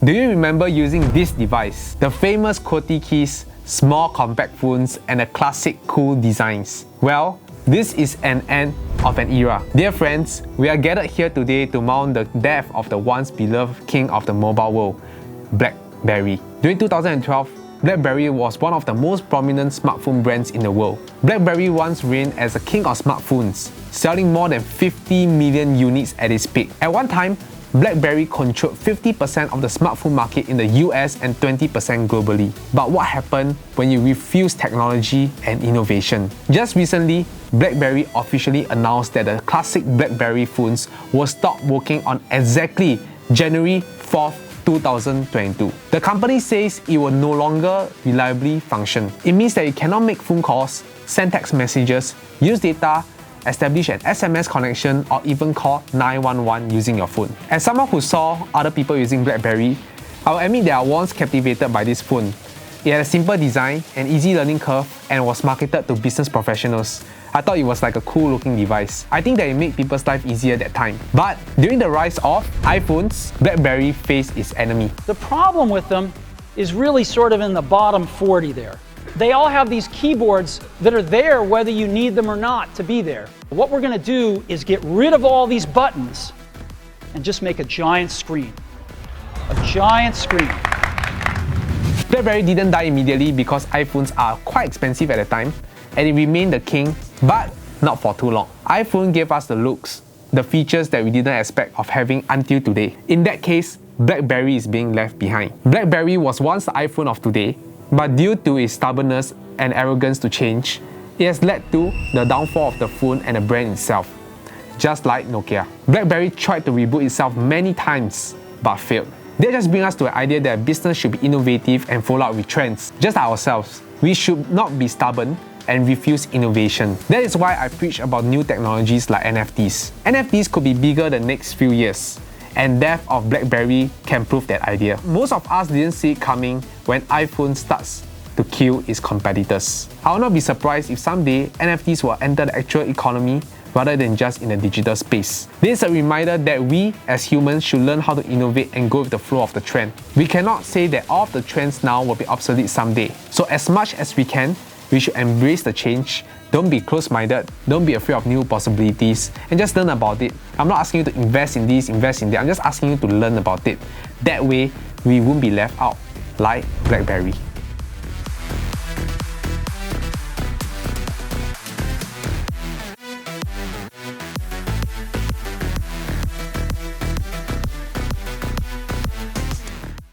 Do you remember using this device? The famous QWERTY keys, small compact phones, and the classic cool designs. Well, this is an end of an era. Dear friends, we are gathered here today to mourn the death of the once beloved king of the mobile world, Blackberry. During 2012, Blackberry was one of the most prominent smartphone brands in the world. Blackberry once reigned as the king of smartphones, selling more than 50 million units at its peak. At one time, Blackberry controlled 50% of the smartphone market in the US and 20% globally. But what happened when you refuse technology and innovation? Just recently, Blackberry officially announced that the classic Blackberry phones will stop working on exactly January 4th, 2022. The company says it will no longer reliably function. It means that you cannot make phone calls, send text messages, use data, establish an SMS connection, or even call 911 using your phone. As someone who saw other people using Blackberry, I will admit that I was captivated by this phone. It had a simple design, an easy learning curve, and was marketed to business professionals. I thought it was like a cool looking device. I think that it made people's life easier that time. But during the rise of iPhones, Blackberry faced its enemy. The problem with them is really sort of in the bottom 40 there. They all have these keyboards that are there whether you need them or not to be there. What we're going to do is get rid of all these buttons and just make a giant screen. A giant screen. Blackberry didn't die immediately because iPhones are quite expensive at the time, and it remained the king, but not for too long. iPhone gave us the looks, the features that we didn't expect of having until today. In that case, Blackberry is being left behind. Blackberry was once the iPhone of today, but due to its stubbornness and arrogance to change, it has led to the downfall of the phone and the brand itself. Just like Nokia. Blackberry tried to reboot itself many times, but failed. That just brings us to the idea that business should be innovative and follow up with trends. Just like ourselves, we should not be stubborn and refuse innovation. That is why I preach about new technologies like NFTs. NFTs could be bigger the next few years, and death of Blackberry can prove that idea. Most of us didn't see it coming when iPhone starts to kill its competitors. I will not be surprised if someday NFTs will enter the actual economy rather than just in the digital space. This is a reminder that we as humans should learn how to innovate and go with the flow of the trend. We cannot say that all of the trends now will be obsolete someday. So as much as we can, we should embrace the change. Don't be close-minded, don't be afraid of new possibilities, and just learn about it. I'm not asking you to invest in this, invest in that, I'm just asking you to learn about it. That way, we won't be left out like Blackberry.